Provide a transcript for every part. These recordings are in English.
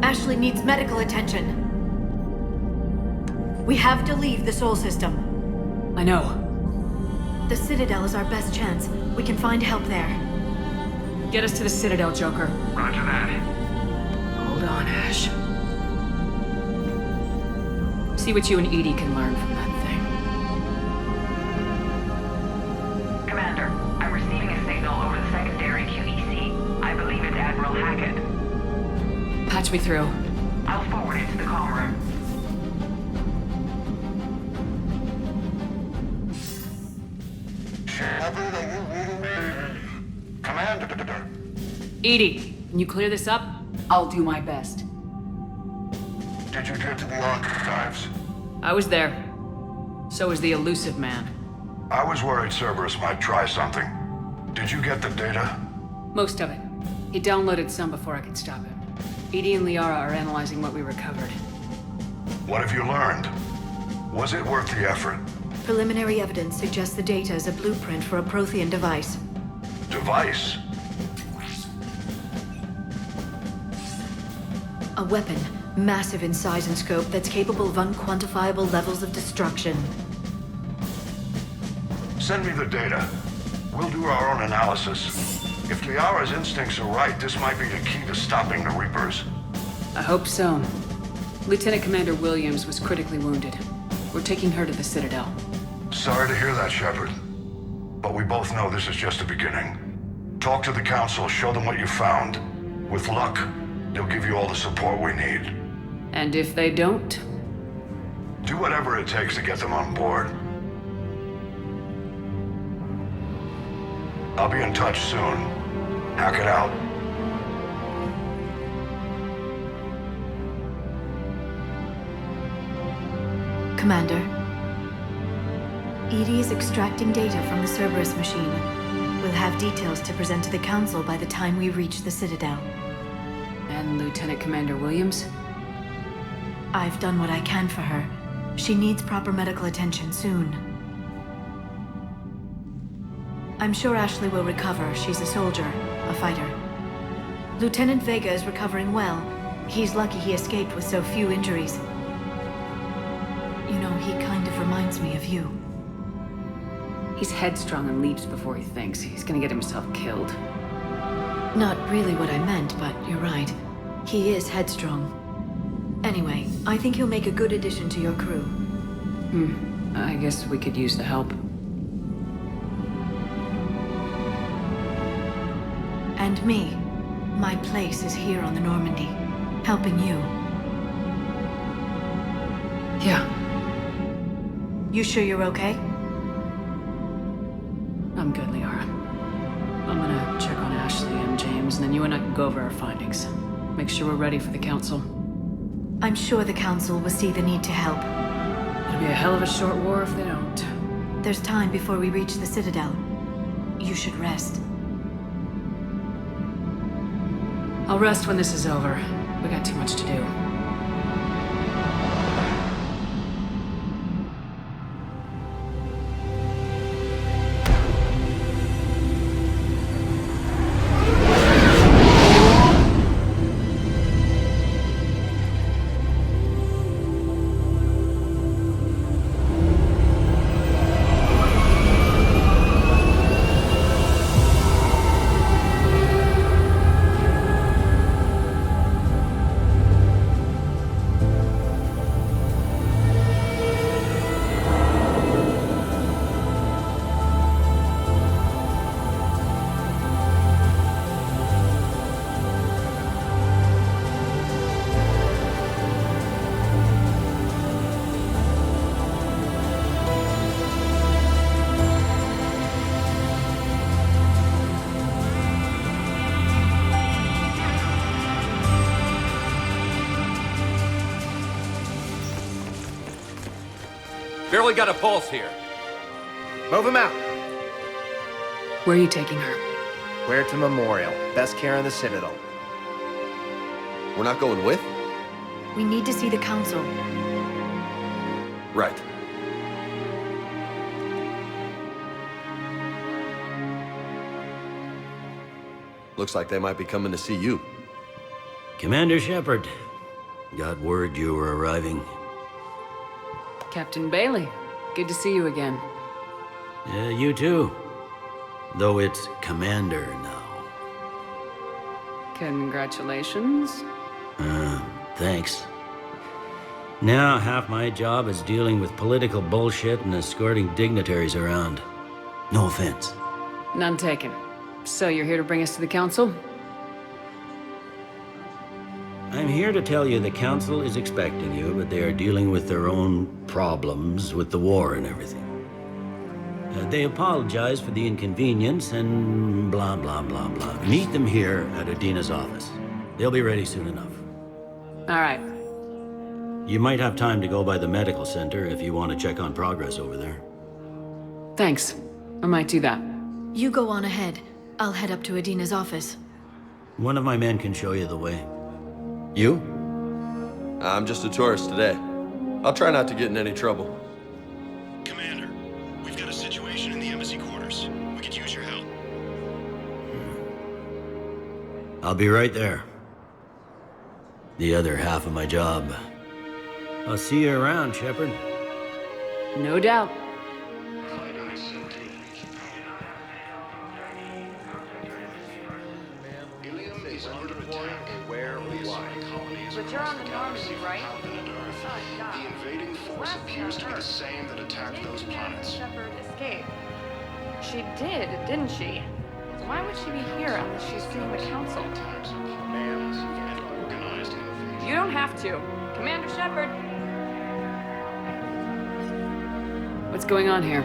Ashley needs medical attention. We have to leave the Sol system. I know. The Citadel is our best chance. We can find help there. Get us to the Citadel, Joker. Roger that. Hold on, Ash. See what you and Edie can learn from that thing. Commander, I'm receiving a signal over the secondary QEC. I believe it's Admiral Hackett. Patch me through. I'll forward it to the comm room. Shepard, are you reading me? Commander. Edie, can you clear this up? I'll do my best. Did you get to the archives? I was there. So was the elusive man. I was worried Cerberus might try something. Did you get the data? Most of it. He downloaded some before I could stop him. Edie and Liara are analyzing what we recovered. What have you learned? Was it worth the effort? Preliminary evidence suggests the data is a blueprint for a Prothean device. Device? A weapon, massive in size and scope, that's capable of unquantifiable levels of destruction. Send me the data. We'll do our own analysis. If Liara's instincts are right, this might be the key to stopping the Reapers. I hope so. Lieutenant Commander Williams was critically wounded. We're taking her to the Citadel. Sorry to hear that, Shepard. But we both know this is just the beginning. Talk to the Council, show them what you found. With luck, they'll give you all the support we need. And if they don't? Do whatever it takes to get them on board. I'll be in touch soon. Hack it out. Commander, Edie is extracting data from the Cerberus machine. We'll have details to present to the Council by the time we reach the Citadel. And Lieutenant Commander Williams? I've done what I can for her. She needs proper medical attention soon. I'm sure Ashley will recover. She's a soldier, a fighter. Lieutenant Vega is recovering well. He's lucky he escaped with so few injuries. You know, he kind of reminds me of you. He's headstrong and leaps before he thinks. He's gonna get himself killed. Not really what I meant, but you're right. He is headstrong. Anyway, I think he'll make a good addition to your crew. I guess we could use the help. And me. My place is here on the Normandy, helping you. Yeah, You sure you're okay? I'm good, Liara. I'm gonna check on Ashley and James, and then you and I can go over our findings. Make sure we're ready for the Council. I'm sure the Council will see the need to help. It'll be a hell of a short war if they don't. There's time before we reach the Citadel. You should rest. I'll rest when this is over. We got too much to do. Barely got a pulse here. Move him out. Where are you taking her? Where to Memorial. Best care in the Citadel. We're not going with? We need to see the Council. Right. Looks like they might be coming to see you. Commander Shepard, Got word you were arriving. Captain Bailey, good to see you again. Yeah, you too. Though it's Commander now. Congratulations. Thanks. Now half my job is dealing with political bullshit and escorting dignitaries around. No offense. None taken. So you're here to bring us to the council? I'm here to tell you the council is expecting you, but they are dealing with their own problems with the war and everything. They apologize for the inconvenience and blah, blah, blah, blah. Meet them here at Adina's office. They'll be ready soon enough. All right. You might have time to go by the medical center if you want to check on progress over there. Thanks. I might do that. You go on ahead. I'll head up to Adina's office. One of my men can show you the way. You? I'm just a tourist today. I'll try not to get in any trouble. Commander, we've got a situation in the embassy quarters. We could use your help. I'll be right there. The other half of my job. I'll see you around, Shepard. No doubt. But you're on the Normandy, right? The invading force appears to be the same that attacked those planets. Shepard escaped. She did, didn't she? Why would she be here unless she's seeing the council? You don't have to. Commander Shepard. What's going on here?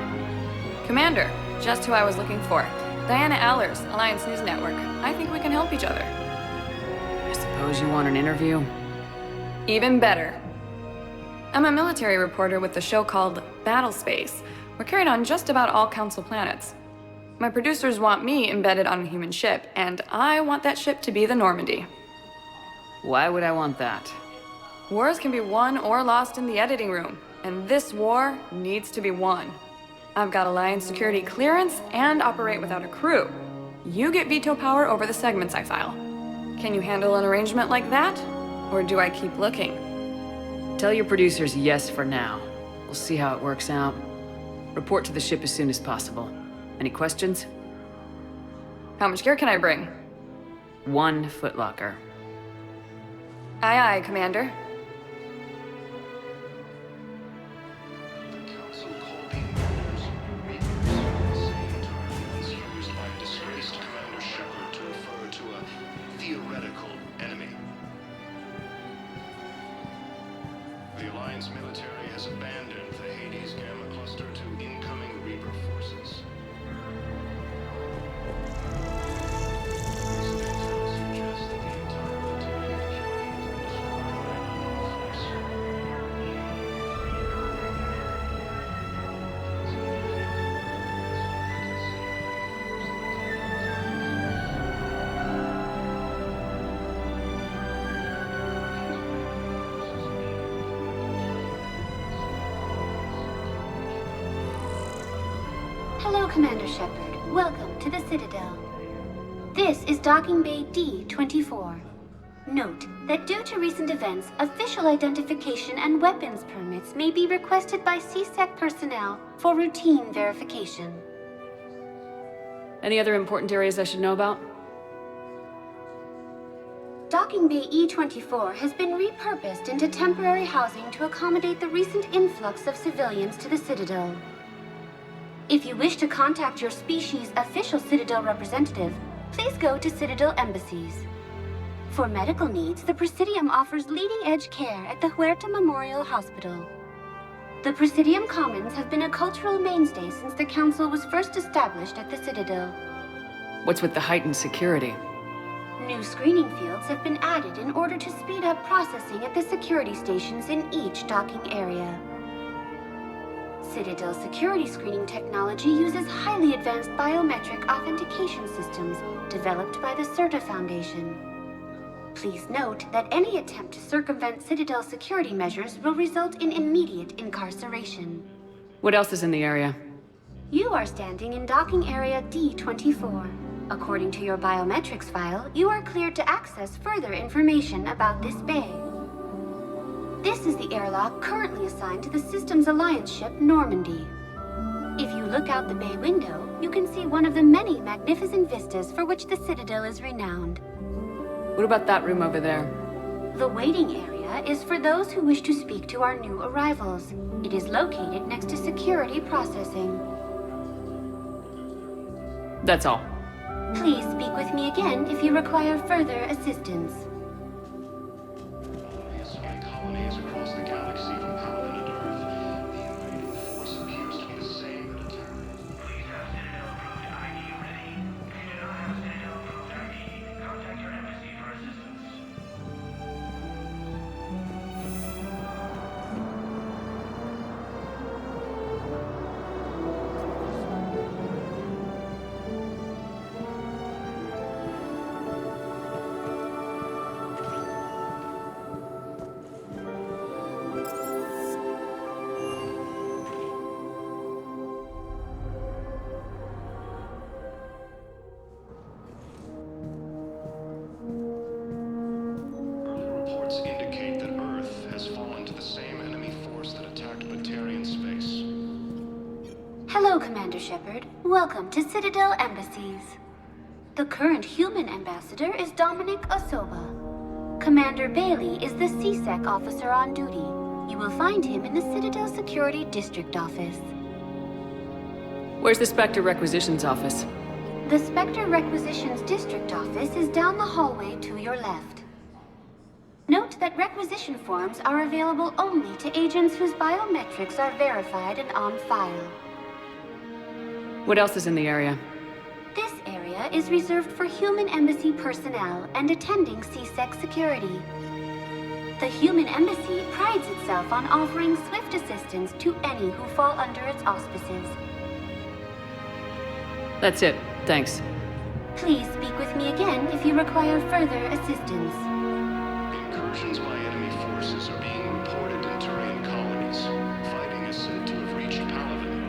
Commander, just who I was looking for. Diana Allers, Alliance News Network. I think we can help each other. I suppose you want an interview? Even better. I'm a military reporter with the show called Battle Space. We're carried on just about all Council planets. My producers want me embedded on a human ship, and I want that ship to be the Normandy. Why would I want that? Wars can be won or lost in the editing room, and this war needs to be won. I've got Alliance security clearance and operate without a crew. You get veto power over the segments I file. Can you handle an arrangement like that? Or do I keep looking? Tell your producers yes for now. We'll see how it works out. Report to the ship as soon as possible. Any questions? How much gear can I bring? 1 footlocker. Aye, aye, Commander. The Alliance military has abandoned the Hades Gamma cluster to incoming Reaper forces. These intel suggest that the entire military has been Hello, Commander Shepard. Welcome to the Citadel. This is Docking Bay D-24. Note that due to recent events, official identification and weapons permits may be requested by CSEC personnel for routine verification. Any other important areas I should know about? Docking Bay E-24 has been repurposed into temporary housing to accommodate the recent influx of civilians to the Citadel. If you wish to contact your species' official Citadel representative, please go to Citadel embassies. For medical needs, the Presidium offers leading-edge care at the Huerta Memorial Hospital. The Presidium Commons have been a cultural mainstay since the Council was first established at the Citadel. What's with the heightened security? New screening fields have been added in order to speed up processing at the security stations in each docking area. Citadel security screening technology uses highly advanced biometric authentication systems developed by the CERTA Foundation. Please note that any attempt to circumvent Citadel security measures will result in immediate incarceration. What else is in the area? You are standing in docking area D-24. According to your biometrics file, you are cleared to access further information about this bay. This is the airlock currently assigned to the Systems Alliance ship Normandy. If you look out the bay window, you can see one of the many magnificent vistas for which the Citadel is renowned. What about that room over there? The waiting area is for those who wish to speak to our new arrivals. It is located next to security processing. That's all. Please speak with me again if you require further assistance. Colonies across the galaxy from Paladin to Earth. The invading force appears to be the same that attacked. Please have Citadel-approved ID ready. If you do not have Citadel-approved ID, contact your embassy for assistance. Reports indicate that Earth has fallen to the same enemy force that attacked Batarian space. Hello, Commander Shepard. Welcome to Citadel Embassies. The current human ambassador is Dominic Osoba. Commander Bailey is the CSEC officer on duty. You will find him in the Citadel Security District office. Where's the Spectre Requisitions office? The Spectre Requisitions District office is down the hallway to your left. Note that requisition forms are available only to agents whose biometrics are verified and on file. What else is in the area? This area is reserved for human embassy personnel and attending CSEC security. The human embassy prides itself on offering swift assistance to any who fall under its auspices. That's it. Thanks. Please speak with me again if you require further assistance. Incursions by enemy forces are being reported in Turian colonies. Fighting is said to have reached Paladin.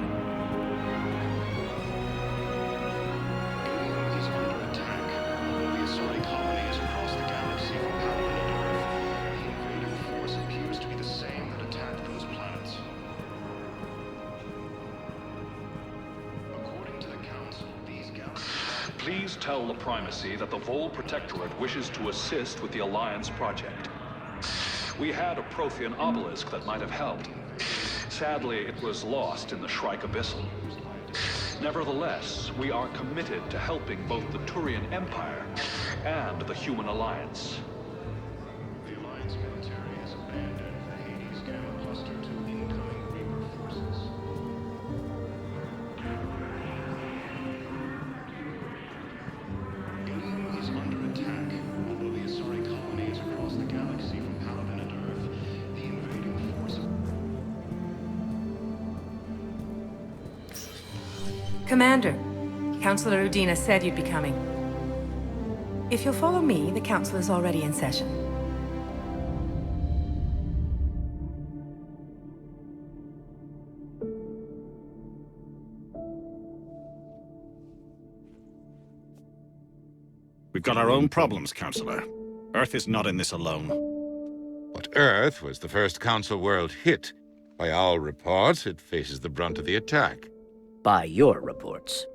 Alien is under attack. Although the Asari colony is across the galaxy from Paladin to Earth, the invading force appears to be the same that attacked those planets. According to the Council, these galaxies... Please tell the Primacy that the Vol Protectorate wishes to assist with the Alliance project. We had a Prothean obelisk that might have helped. Sadly, it was lost in the Shrike Abyssal. Nevertheless, we are committed to helping both the Turian Empire and the Human Alliance. The Alliance military has abandoned the Hades Gamma Cluster to incoming Reaper forces. Alien is under attack. Although the Asari colony is across the galaxy from Paladin and Earth, the invading force... Commander, Councilor Udina said you'd be coming. If you'll follow me, the Council is already in session. We've got our own problems, Counselor. Earth is not in this alone. But Earth was the first Council world hit. By our reports, it faces the brunt of the attack. By your reports.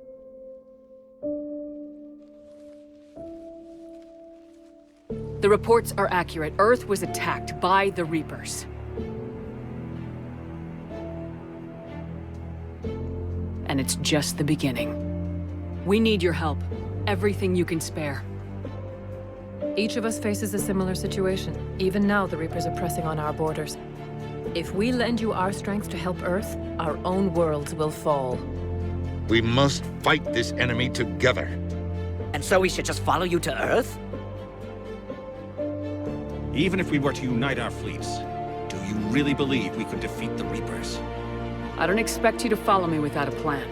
The reports are accurate. Earth was attacked by the Reapers. And it's just the beginning. We need your help. Everything you can spare. Each of us faces a similar situation. Even now, the Reapers are pressing on our borders. If we lend you our strength to help Earth, our own worlds will fall. We must fight this enemy together. And so we should just follow you to Earth? Even if we were to unite our fleets, do you really believe we could defeat the Reapers? I don't expect you to follow me without a plan.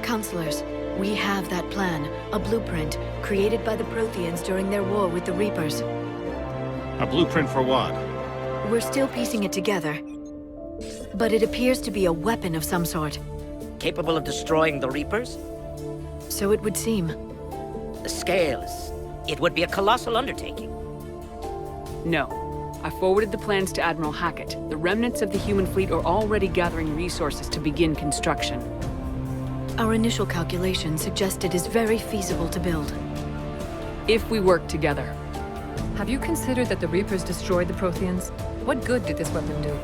Counselors, we have that plan. A blueprint created by the Protheans during their war with the Reapers. A blueprint for what? We're still piecing it together. But it appears to be a weapon of some sort. Capable of destroying the Reapers? So it would seem. The scales. It would be a colossal undertaking. No. I forwarded the plans to Admiral Hackett. The remnants of the human fleet are already gathering resources to begin construction. Our initial calculations suggest it is very feasible to build. If we work together. Have you considered that the Reapers destroyed the Protheans? What good did this weapon do?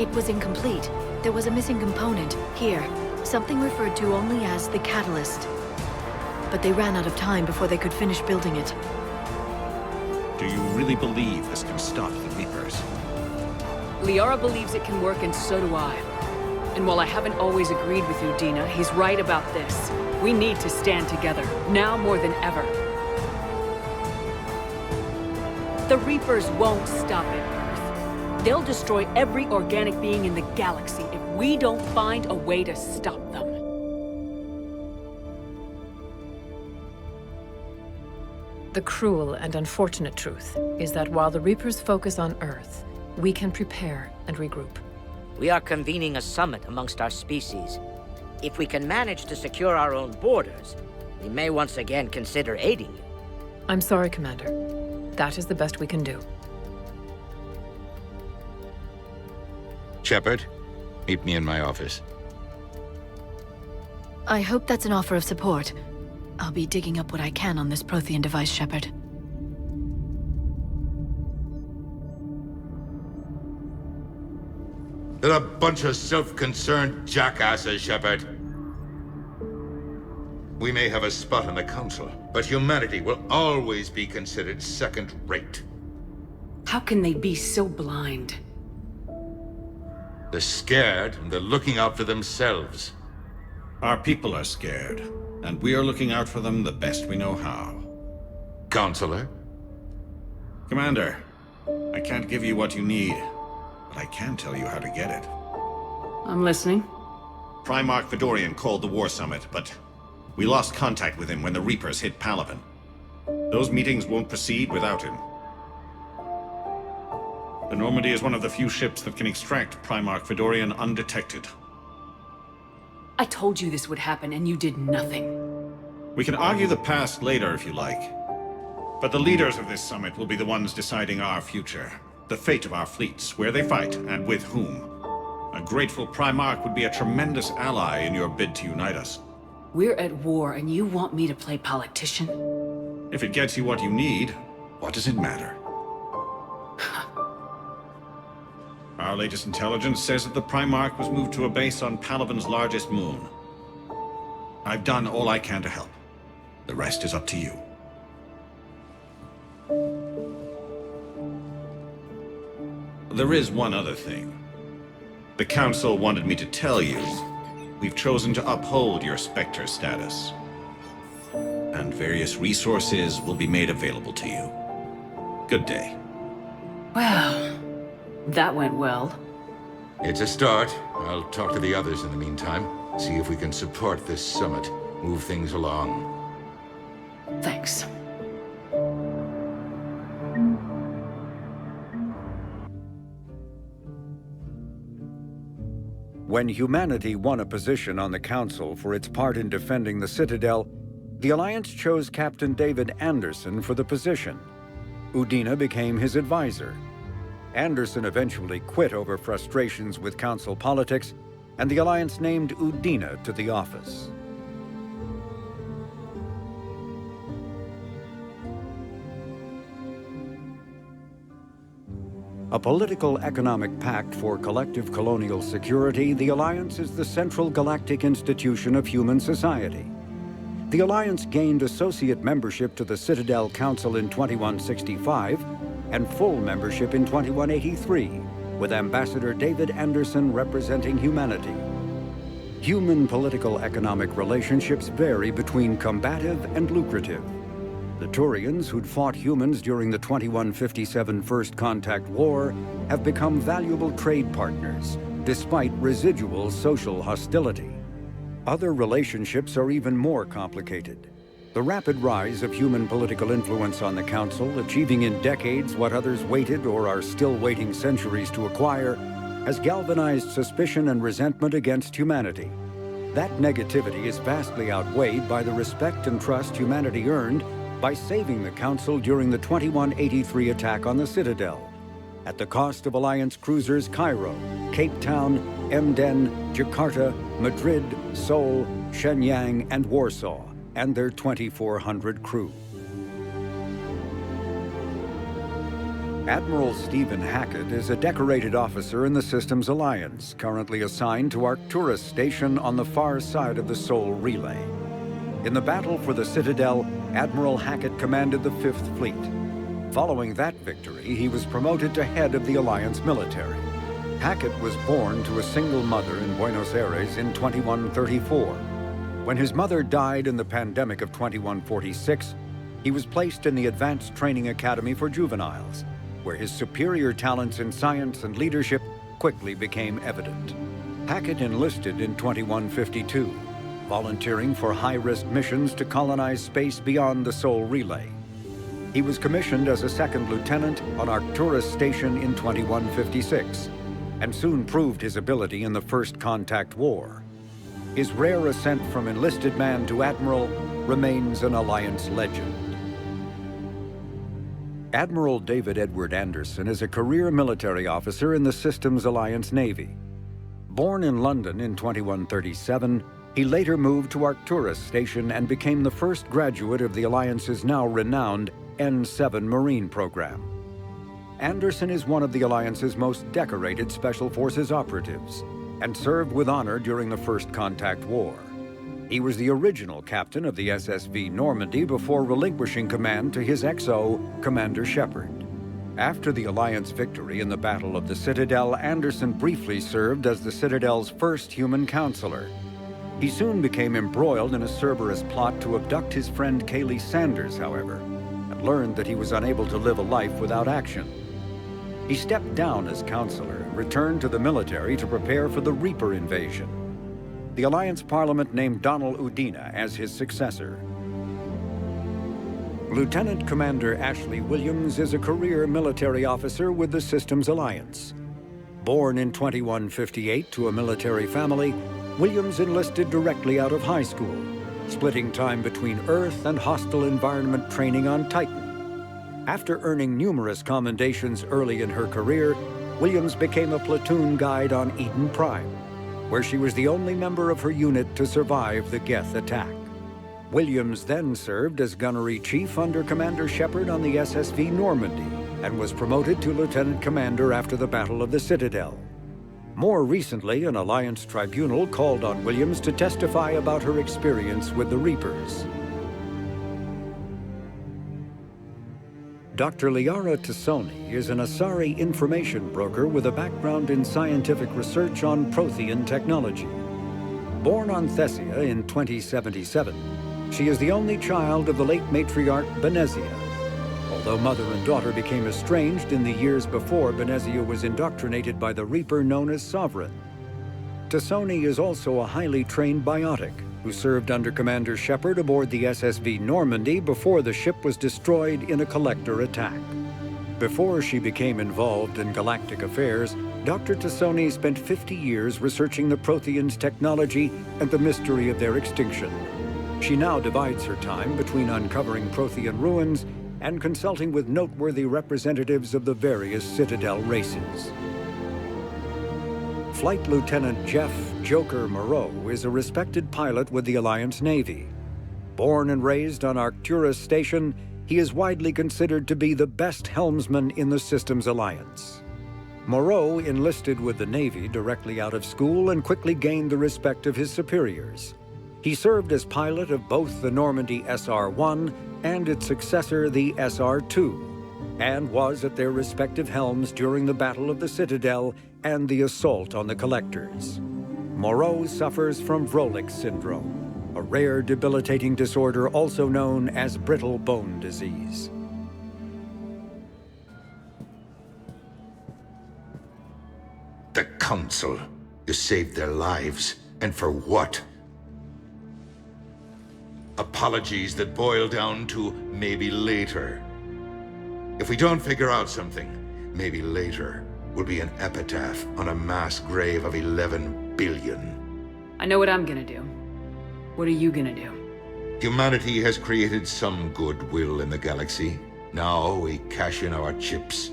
It was incomplete. There was a missing component, here. Something referred to only as the catalyst. But they ran out of time before they could finish building it. Do you really believe this can stop the Reapers? Liara believes it can work, and so do I. And while I haven't always agreed with you, Dina, he's right about this. We need to stand together, now more than ever. The Reapers won't stop at Earth. They'll destroy every organic being in the galaxy if we don't find a way to stop them. The cruel and unfortunate truth is that while the Reapers focus on Earth, we can prepare and regroup. We are convening a summit amongst our species. If we can manage to secure our own borders, we may once again consider aiding you. I'm sorry, Commander. That is the best we can do. Shepard, meet me in my office. I hope that's an offer of support. I'll be digging up what I can on this Prothean device, Shepard. They're a bunch of self-concerned jackasses, Shepard. We may have a spot on the Council, but humanity will always be considered second-rate. How can they be so blind? They're scared, and they're looking out for themselves. Our people are scared, and we are looking out for them the best we know how. Counselor? Commander, I can't give you what you need, but I can tell you how to get it. I'm listening. Primarch Fedorian called the War Summit, but we lost contact with him when the Reapers hit Palaven. Those meetings won't proceed without him. The Normandy is one of the few ships that can extract Primarch Fedorian undetected. I told you this would happen, and you did nothing. We can argue the past later if you like. But the leaders of this summit will be the ones deciding our future. The fate of our fleets, where they fight, and with whom. A grateful Primarch would be a tremendous ally in your bid to unite us. We're at war, and you want me to play politician? If it gets you what you need, what does it matter? Our latest intelligence says that the Primarch was moved to a base on Palaven's largest moon. I've done all I can to help. The rest is up to you. There is one other thing. The Council wanted me to tell you, we've chosen to uphold your Spectre status. And various resources will be made available to you. Good day. Well, that went well. It's a start. I'll talk to the others in the meantime. See if we can support this summit. Move things along. Thanks. When humanity won a position on the Council for its part in defending the Citadel, the Alliance chose Captain David Anderson for the position. Udina became his advisor. Anderson eventually quit over frustrations with Council politics, and the Alliance named Udina to the office. A political economic pact for collective colonial security, the Alliance is the central galactic institution of human society. The Alliance gained associate membership to the Citadel Council in 2165 and full membership in 2183, with Ambassador David Anderson representing humanity. Human political economic relationships vary between combative and lucrative. The Turians, who'd fought humans during the 2157 First Contact War, have become valuable trade partners, despite residual social hostility. Other relationships are even more complicated. The rapid rise of human political influence on the Council, achieving in decades what others waited or are still waiting centuries to acquire, has galvanized suspicion and resentment against humanity. That negativity is vastly outweighed by the respect and trust humanity earned by saving the Council during the 2183 attack on the Citadel. at the cost of Alliance cruisers Cairo, Cape Town, Emden, Jakarta, Madrid, Seoul, Shenyang, and Warsaw, and their 2,400 crew. Admiral Stephen Hackett is a decorated officer in the Systems Alliance, currently assigned to Arcturus Station on the far side of the Sol Relay. In the battle for the Citadel, Admiral Hackett commanded the 5th Fleet. Following that victory, he was promoted to head of the Alliance military. Hackett was born to a single mother in Buenos Aires in 2134. When his mother died in the pandemic of 2146, he was placed in the Advanced Training Academy for Juveniles, where his superior talents in science and leadership quickly became evident. Hackett enlisted in 2152, volunteering for high-risk missions to colonize space beyond the Sol Relay. He was commissioned as a 2nd lieutenant on Arcturus Station in 2156, and soon proved his ability in the First Contact War. His rare ascent from enlisted man to admiral remains an Alliance legend. Admiral David Edward Anderson is a career military officer in the Systems Alliance Navy. Born in London in 2137, he later moved to Arcturus Station and became the first graduate of the Alliance's now renowned N7 Marine program. Anderson is one of the Alliance's most decorated Special Forces operatives and served with honor during the First Contact War. He was the original captain of the SSV Normandy before relinquishing command to his XO, Commander Shepard. After the Alliance victory in the Battle of the Citadel, Anderson briefly served as the Citadel's first human counselor. He soon became embroiled in a Cerberus plot to abduct his friend Kaylee Sanders, however, and learned that he was unable to live a life without action. He stepped down as counselor and returned to the military to prepare for the Reaper invasion. The Alliance Parliament named Donald Udina as his successor. Lieutenant Commander Ashley Williams is a career military officer with the Systems Alliance. Born in 2158 to a military family, Williams enlisted directly out of high school, splitting time between Earth and hostile environment training on Titan. After earning numerous commendations early in her career, Williams became a platoon guide on Eden Prime, where she was the only member of her unit to survive the Geth attack. Williams then served as gunnery chief under Commander Shepard on the SSV Normandy and was promoted to lieutenant commander after the Battle of the Citadel. More recently, an Alliance tribunal called on Williams to testify about her experience with the Reapers. Dr. Liara Tassoni is an Asari information broker with a background in scientific research on Prothean technology. Born on Thessia in 2077, she is the only child of the late matriarch Benezia. Although mother and daughter became estranged in the years before Benezia was indoctrinated by the Reaper known as Sovereign. Tassoni is also a highly trained biotic who served under Commander Shepard aboard the SSV Normandy before the ship was destroyed in a collector attack. Before she became involved in galactic affairs, Dr. Tassoni spent 50 years researching the Protheans' technology and the mystery of their extinction. She now divides her time between uncovering Prothean ruins and consulting with noteworthy representatives of the various Citadel races. Flight Lieutenant Jeff Joker Moreau is a respected pilot with the Alliance Navy. Born and raised on Arcturus Station, he is widely considered to be the best helmsman in the Systems Alliance. Moreau enlisted with the Navy directly out of school and quickly gained the respect of his superiors. He served as pilot of both the Normandy SR-1 and its successor, the SR-2, and was at their respective helms during the Battle of the Citadel and the assault on the collectors. Moreau suffers from Vrolik syndrome, a rare debilitating disorder also known as brittle bone disease. The Council. You saved their lives. And for what? Apologies that boil down to maybe later. If we don't figure out something, maybe later will be an epitaph on a mass grave of 11 billion. I know what I'm gonna do. What are you gonna do? Humanity has created some goodwill in the galaxy. Now we cash in our chips.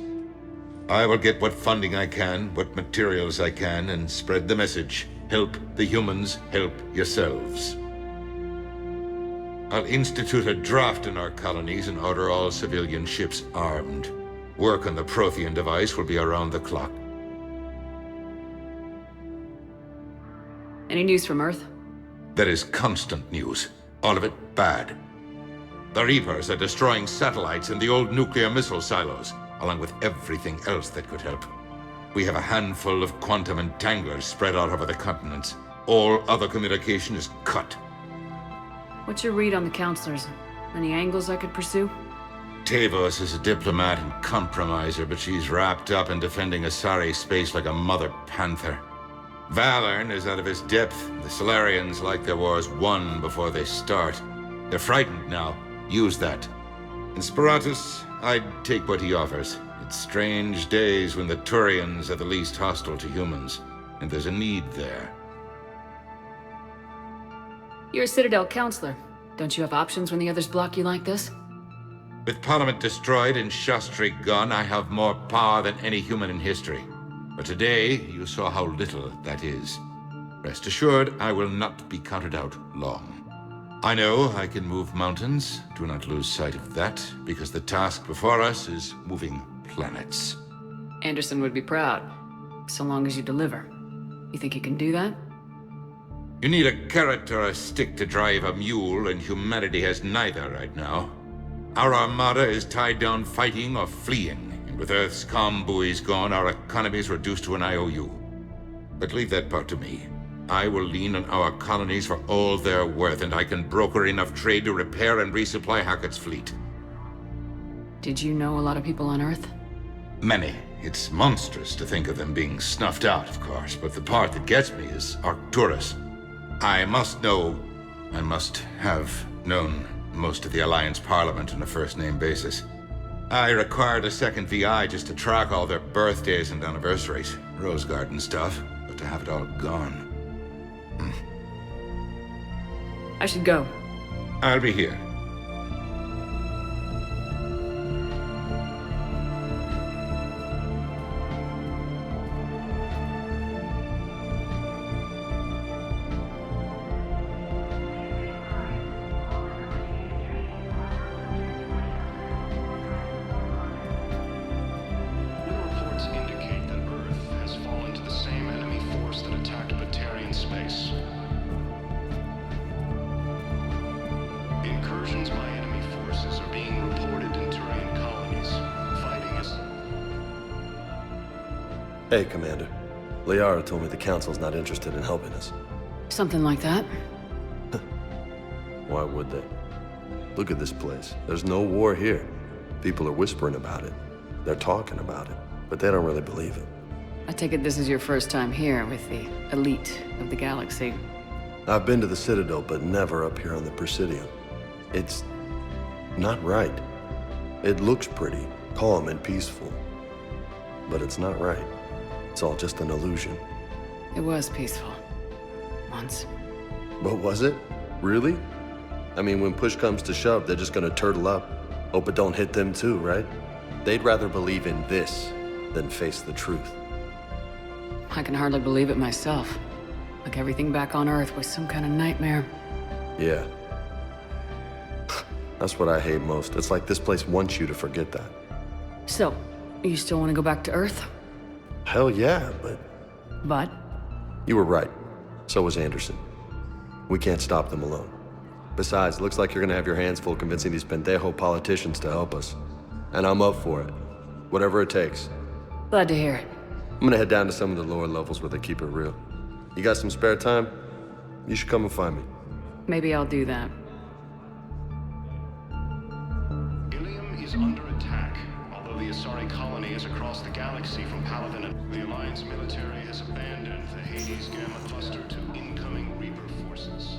I will get what funding I can, what materials I can, and spread the message. Help the humans, help yourselves. I'll institute a draft in our colonies and order all civilian ships armed. Work on the Prothean device will be around the clock. Any news from Earth? There is constant news. All of it bad. The Reapers are destroying satellites and the old nuclear missile silos, along with everything else that could help. We have a handful of quantum entanglers spread out over the continents. All other communication is cut. What's your read on the counselors? Any angles I could pursue? Tavos is a diplomat and compromiser, but she's wrapped up in defending Asari space like a mother panther. Valorn is out of his depth. The Solarians like their wars won before they start. They're frightened now. Use that. In Sparatus, I'd take what he offers. It's strange days when the Turians are the least hostile to humans, and there's a need there. You're a Citadel counselor. Don't you have options when the others block you like this? With Parliament destroyed and Shastri gone, I have more power than any human in history. But today, you saw how little that is. Rest assured, I will not be counted out long. I know I can move mountains. Do not lose sight of that, because the task before us is moving planets. Anderson would be proud, so long as you deliver. You think you can do that? You need a carrot or a stick to drive a mule, and humanity has neither right now. Our armada is tied down fighting or fleeing, and with Earth's comm buoys gone, our economy's reduced to an IOU. But leave that part to me. I will lean on our colonies for all they're worth, and I can broker enough trade to repair and resupply Hackett's fleet. Did you know a lot of people on Earth? Many. It's monstrous to think of them being snuffed out, of course, but the part that gets me is Arcturus. I must have known most of the Alliance Parliament on a first-name basis. I required a second VI just to track all their birthdays and anniversaries. Rose Garden stuff, but to have it all gone. I should go. I'll be here. Hey, Commander. Liara told me the Council's not interested in helping us. Something like that. Why would they? Look at this place. There's no war here. People are whispering about it. They're talking about it, but they don't really believe it. I take it this is your first time here with the elite of the galaxy. I've been to the Citadel, but never up here on the Presidium. It's not right. It looks pretty, calm and peaceful, but it's not right. It's all just an illusion. It was peaceful. Once. But was it? Really? I mean, when push comes to shove, they're just gonna turtle up. Hope it don't hit them too, right? They'd rather believe in this than face the truth. I can hardly believe it myself. Like everything back on Earth was some kind of nightmare. Yeah. That's what I hate most. It's like this place wants you to forget that. So, you still want to go back to Earth? Hell yeah, but... But? You were right. So was Anderson. We can't stop them alone. Besides, looks like you're gonna have your hands full convincing these pendejo politicians to help us. And I'm up for it. Whatever it takes. Glad to hear it. I'm gonna head down to some of the lower levels where they keep it real. You got some spare time? You should come and find me. Maybe I'll do that. Ilium is under attack. Although the Asari colony is across the galaxy from Paladin, the Alliance military has abandoned the Hades Gamma cluster to incoming Reaper forces.